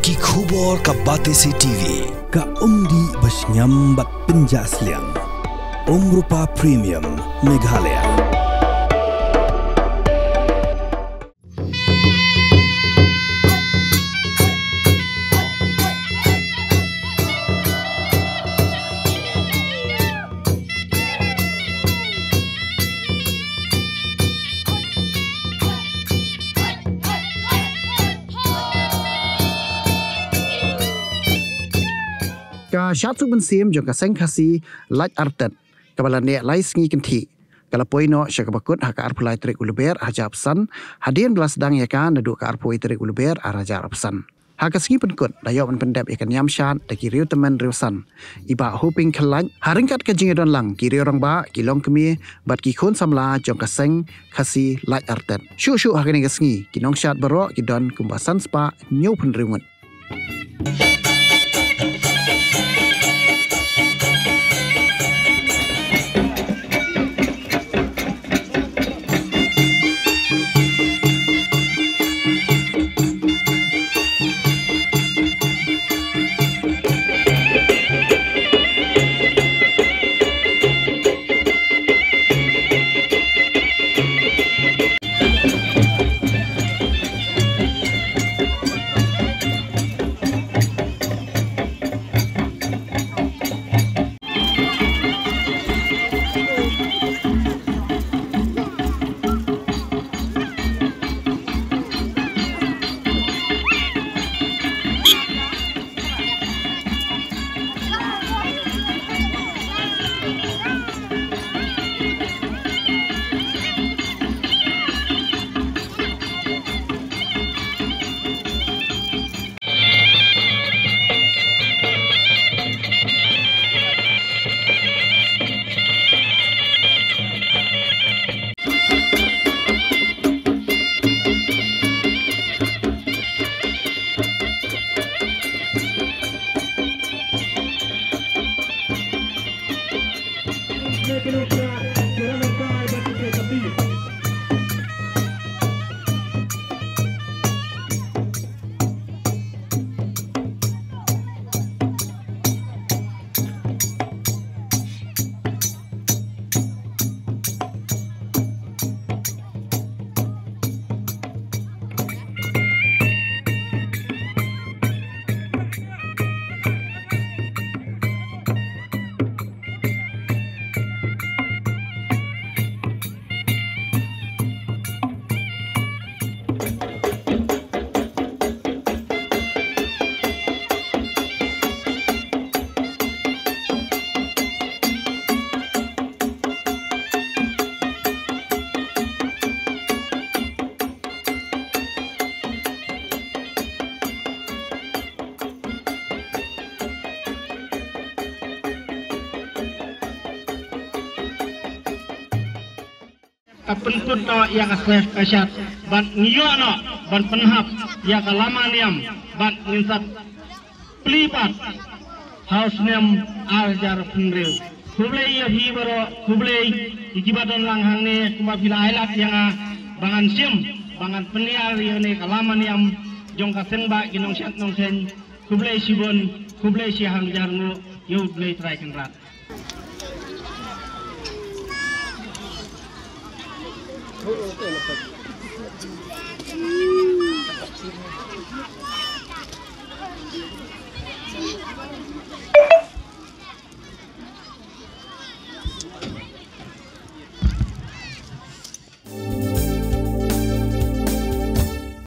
Ki khubor ka Batesi TV ka umdi basnyam bat penjaslian Umrupa Premium Meghalaya. Ka syatu bensim jong ka sengkasi laj artet kabala ne lai sngi kenti kala poino syaka bakut haka arpulai trik uluber hajab san hadien belas dang yakan nadu ka arpui trik uluber araja rapsan haka sngi penkut dayo man pendep ikan yamshan da kiriu teman riusan iba hoping khalaj haringkat ka jingedon lang kiriu orang ba kilong kemi bat ki khon samla jong ka seng khasi laj artet shu haka ni ka sngi kinong syat baro kidon kumbasan spa nyau penriungut. Penput yang asef kasyat ban ngiyono ban penhap yang kalamaniam ban ninsat pelipat hausnem aljar penriu kublei ya hibaro kublei ikibadan langhang ne kumabila ailat yang bangan sim bangan penial yone kalamaniam jong kaseng ba ginong syat nong sen kublei sibon kublei syahang jarnu yud blei trai kenrat.